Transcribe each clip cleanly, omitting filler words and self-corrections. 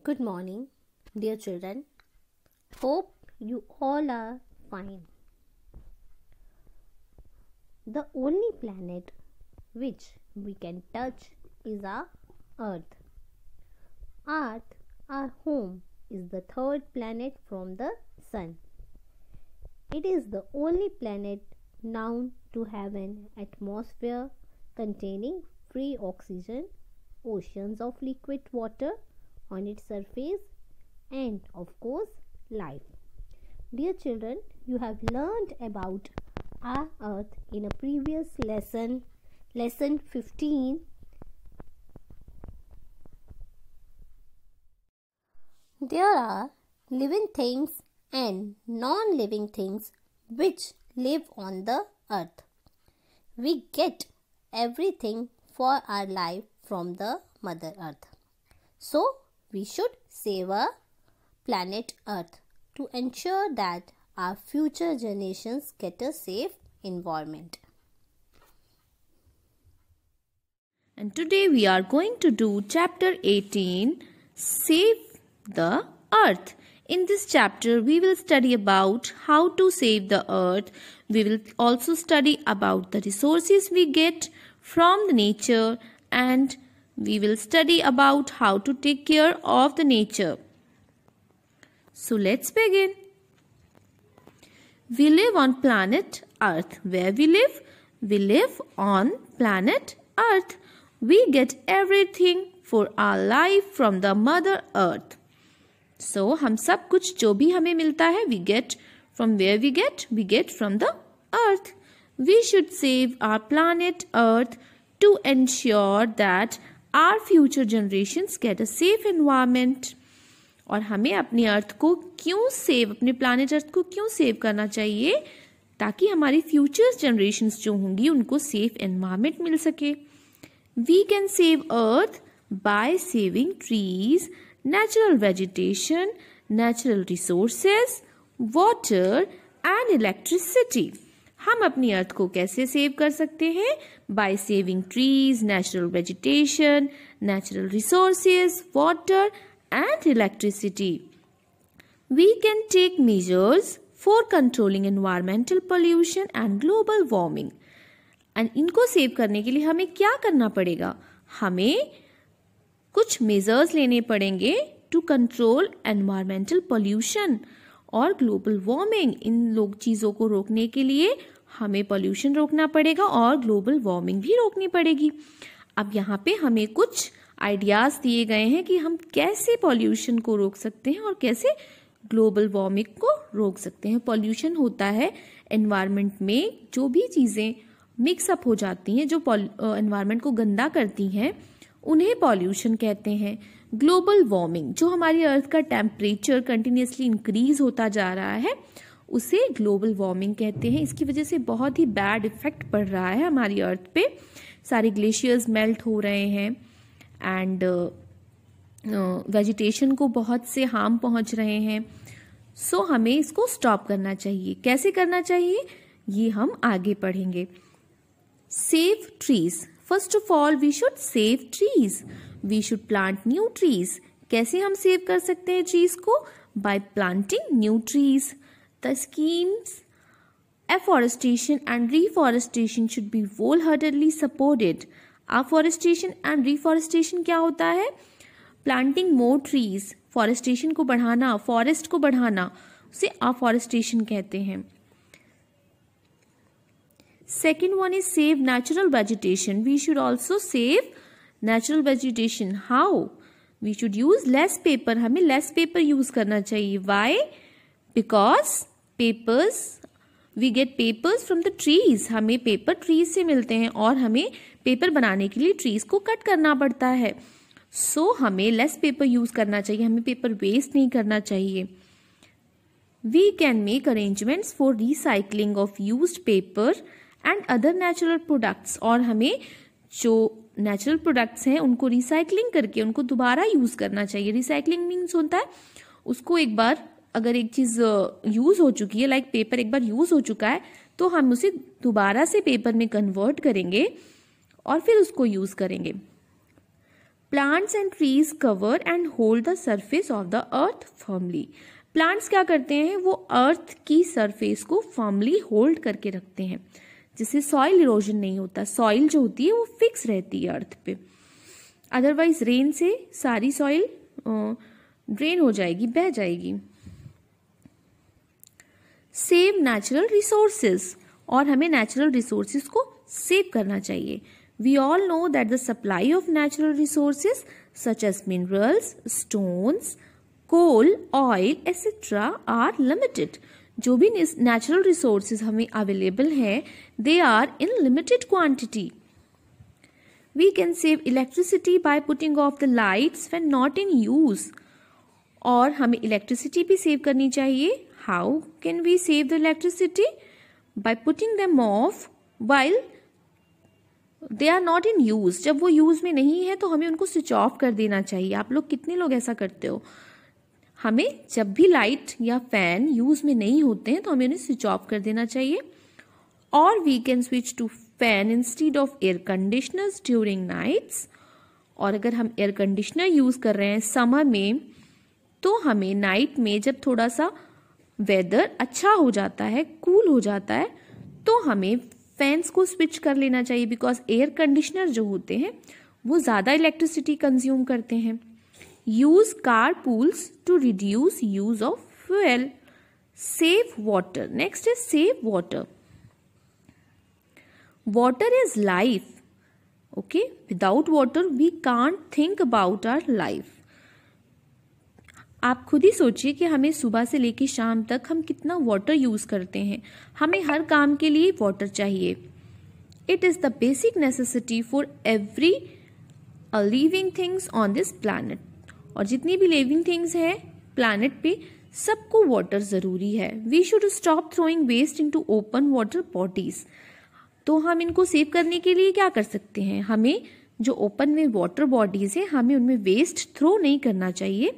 Good morning, dear children. Hope you all are fine. The only planet which we can touch is our Earth. Earth, our home, is the third planet from the Sun. It is the only planet known to have an atmosphere containing free oxygen, oceans of liquid water on its surface, and of course life. Dear children, you have learned about our earth in a previous lesson 15. There are living things and non-living things which live on the earth. We get everything for our life from the Mother Earth. So we should save our planet Earth to ensure that our future generations get a safe environment. And today we are going to do chapter 18, Save the Earth. In this chapter we will study about how to save the earth. We will also study about the resources we get from the nature, and we will study about how to take care of the nature. So let's begin. We live on planet Earth. Where we live? We live on planet Earth. We get everything for our life from the Mother Earth. So हम सब कुछ जो भी हमें मिलता है, we get from where we get from the earth. We should save our planet Earth to ensure that our future generations get a safe environment. और हमें अपनी अर्थ को अपने प्लानिट अर्थ को क्यों सेव करना चाहिए? ताकि हमारी फ्यूचर जनरेशंस जो होंगी उनको सेफ एनवायरनमेंट मिल सके. We can save earth by saving trees, natural vegetation, natural resources, water and electricity. हम अपनी अर्थ को कैसे सेव कर सकते हैं? By saving trees, natural vegetation, natural resources, water and electricity. We can take measures for controlling environmental pollution and global warming. And इनको save करने के लिए हमें क्या करना पड़ेगा? हमें कुछ मेजर्स लेने पड़ेंगे टू कंट्रोल एनवायरमेंटल पॉल्यूशन और ग्लोबल वार्मिंग. इन चीज़ों को रोकने के लिए हमें पॉल्यूशन रोकना पड़ेगा और ग्लोबल वार्मिंग भी रोकनी पड़ेगी. अब यहाँ पे हमें कुछ आइडियाज़ दिए गए हैं कि हम कैसे पॉल्यूशन को रोक सकते हैं और कैसे ग्लोबल वार्मिंग को रोक सकते हैं. पॉल्यूशन होता है एनवायरनमेंट में जो भी चीज़ें मिक्सअप हो जाती हैं, जो एनवायरनमेंट को गंदा करती हैं, उन्हें पॉल्यूशन कहते हैं. ग्लोबल वार्मिंग, जो हमारी अर्थ का टेम्परेचर कंटिन्यूसली इंक्रीज होता जा रहा है, उसे ग्लोबल वार्मिंग कहते हैं. इसकी वजह से बहुत ही बैड इफेक्ट पड़ रहा है हमारी अर्थ पे. सारे ग्लेशियर्स मेल्ट हो रहे हैं एंड वेजिटेशन को बहुत से हार्म पहुंच रहे हैं. सो हमें इसको स्टॉप करना चाहिए. कैसे करना चाहिए ये हम आगे पढ़ेंगे. Save trees. First of all, we should save trees. We should plant new trees. कैसे हम सेव कर सकते हैं ट्रीज को? By planting new trees. The schemes afforestation and reforestation should be wholeheartedly supported. Afforestation and reforestation क्या होता है? Planting more trees. Forestation को बढ़ाना, forest को बढ़ाना, उसे afforestation कहते हैं. Second one is save natural vegetation. We should also save natural vegetation. How? We should use less paper. हमें less paper use करना चाहिए. Why? Because papers, we get papers from the trees. हमें paper trees से मिलते हैं और हमें paper बनाने के लिए trees को cut करना पड़ता है. So हमें less paper use करना चाहिए. हमें paper waste नहीं करना चाहिए. We can make arrangements for recycling of used paper and other natural products. और हमें जो नेचुरल प्रोडक्ट्स हैं उनको रिसाइकलिंग करके उनको दोबारा यूज़ करना चाहिए. रिसाइकलिंग मीन्स होता है उसको एक बार अगर एक चीज़ यूज़ हो चुकी है, लाइक पेपर एक बार यूज़ हो चुका है, तो हम उसे दोबारा से पेपर में कन्वर्ट करेंगे और फिर उसको यूज़ करेंगे. Plants and trees cover and hold the surface of the earth firmly. Plants क्या करते हैं, वो अर्थ की सरफेस को फर्मली होल्ड करके रखते हैं, जिससे सॉइल इरोजन नहीं होता। सॉइल जो होती है वो फिक्स रहती है अर्थ पे, अदरवाइज रेन से सारी सॉइल ड्रेन हो जाएगी, बह जाएगी। सेव नेचुरल रिसोर्सेज, और हमें नेचुरल रिसोर्सेज को सेव करना चाहिए। We all know that the supply of natural resources such as minerals, stones, coal, oil etcetera are limited. जो भी नेचुरल रिसोर्सेज हमें अवेलेबल हैं, they are in limited quantity. We can save electricity by putting off the lights when not in use. और हमें electricity भी save करनी चाहिए। How can we save the electricity? By putting them off while they are not in use. जब वो use में नहीं है तो हमें उनको स्विच ऑफ कर देना चाहिए। आप लोग कितने लोग ऐसा करते हो? हमें जब भी लाइट या फैन यूज में नहीं होते हैं तो हमें उन्हें स्विच ऑफ कर देना चाहिए। और we can switch to fan instead of air conditioners during nights. और अगर हम एयर कंडीशनर यूज कर रहे हैं समर में, तो हमें नाइट में जब थोड़ा सा वेदर अच्छा हो जाता है, कूल हो जाता है, तो हमें फैंस को स्विच कर लेना चाहिए, बिकॉज एयर कंडीशनर जो होते हैं वो ज्यादा इलेक्ट्रिसिटी कंज्यूम करते हैं। Use car pools to reduce use of fuel. Save water, next is save water. Water is life. Okay, without water we can't think about our life. आप खुद ही सोचिए कि हमें सुबह से लेकर शाम तक हम कितना वाटर यूज करते हैं। हमें हर काम के लिए वाटर चाहिए। It is the basic necessity for every living things on this planet. और जितनी भी लिविंग थिंग्स हैं प्लैनेट पे, सबको वाटर जरूरी है। We should stop throwing waste into open water bodies. तो हम इनको सेव करने के लिए क्या कर सकते हैं? हमें जो ओपन में वाटर बॉडीज है, हमें उनमें वेस्ट थ्रो नहीं करना चाहिए।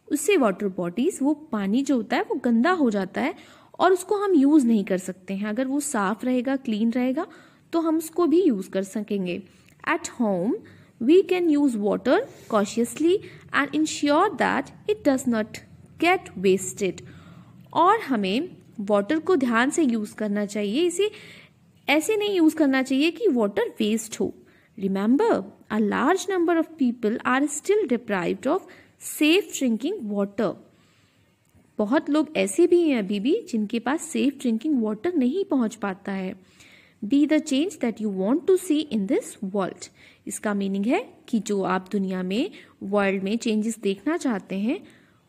उससे वाटर बॉडीज, वो पानी जो होता है वो गंदा हो जाता है और उसको हम यूज नहीं कर सकते हैं। अगर वो साफ रहेगा, क्लीन रहेगा, तो हम उसको भी यूज कर सकेंगे। At home we can use water cautiously and ensure that it does not get wasted. और हमें वाटर को ध्यान से यूज करना चाहिए। इसे ऐसे नहीं यूज करना चाहिए कि वाटर वेस्ट हो। Remember, a large number of people are still deprived of safe drinking water. बहुत लोग ऐसे भी हैं अभी भी जिनके पास सेफ ड्रिंकिंग वाटर नहीं पहुंच पाता है। Be the change that you want to see in this world. इसका मीनिंग है कि जो आप दुनिया में, वर्ल्ड में चेंजेस देखना चाहते हैं,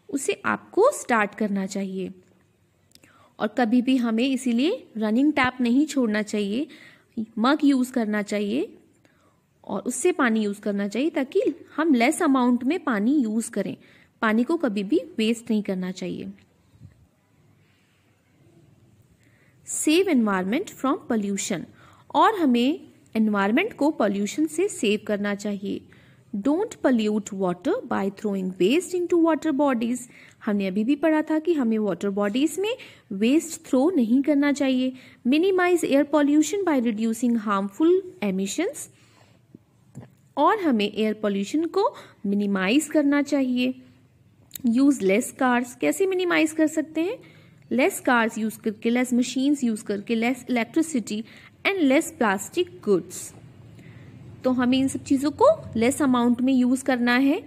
उसे आपको स्टार्ट करना चाहिए। और कभी भी हमें इसीलिए रनिंग टैप नहीं छोड़ना चाहिए, मग यूज करना चाहिए और उससे पानी यूज करना चाहिए, ताकि हम लेस अमाउंट में पानी यूज करें। पानी को कभी भी वेस्ट नहीं करना चाहिए। सेव एनवायरमेंट फ्रॉम पोल्यूशन, और हमें एनवायरमेंट को पोल्यूशन से सेव करना चाहिए। Don't pollute water by throwing waste into water bodies. हमने अभी भी पढ़ा था कि हमें वाटर बॉडीज में वेस्ट थ्रो नहीं करना चाहिए। Minimise air pollution by reducing harmful emissions, और हमें एयर पॉल्यूशन को मिनिमाइज करना चाहिए। यूज लेस कार्स, कैसे मिनिमाइज कर सकते हैं? लेस कार्स यूज करके, लेस मशीन्स यूज करके, less electricity and less plastic goods. तो हमें इन सब चीजों को लेस अमाउंट में यूज करना है।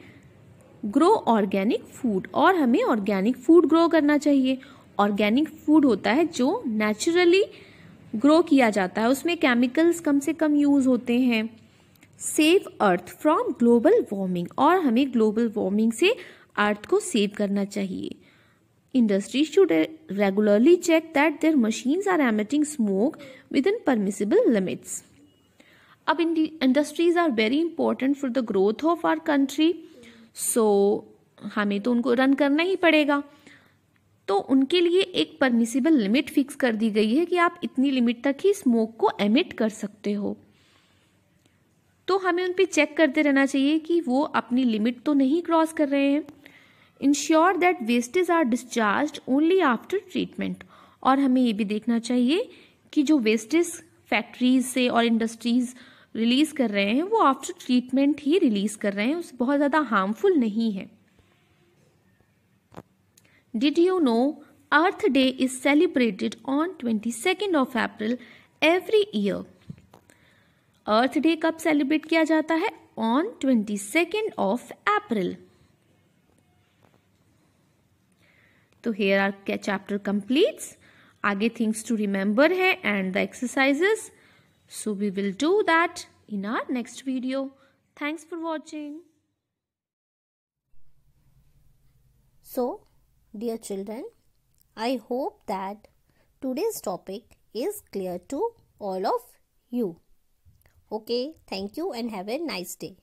ग्रो ऑर्गेनिक फूड, और हमें ऑर्गेनिक फूड ग्रो करना चाहिए। ऑर्गेनिक फूड होता है जो नेचुरली ग्रो किया जाता है, उसमें केमिकल्स कम से कम यूज होते हैं। Save earth from global warming, और हमें ग्लोबल वार्मिंग से अर्थ को सेव करना चाहिए। Industry should regularly check that there machines are emitting smoke with in permissible limits. अब industries are very important for the growth of our country, so हमें तो उनको रन करना ही पड़ेगा। तो उनके लिए एक परमिसिबल लिमिट फिक्स कर दी गई है कि आप इतनी लिमिट तक ही स्मोक को एमिट कर सकते हो। तो हमें उन पे चेक करते रहना चाहिए कि वो अपनी लिमिट तो नहीं क्रॉस कर रहे हैं। Ensure that wastage are discharged only after treatment, और हमें ये भी देखना चाहिए कि जो वेस्टेज फैक्ट्रीज से और इंडस्ट्रीज रिलीज कर रहे हैं वो आफ्टर ट्रीटमेंट ही रिलीज कर रहे हैं, उस बहुत ज़्यादा हार्मफुल नहीं है। Did you know earth day is celebrated on 22nd of April every year. Earth day कब सेलिब्रेट किया जाता है? On 22nd of April। तो हेयर आर चैप्टर कंप्लीट्स। आगे थिंग्स टू रिमेंबर है and the exercises, so we will do that in our next video. Thanks for watching. So, dear children, I hope that today's topic is clear to all of you. Okay, thank you and have a nice day.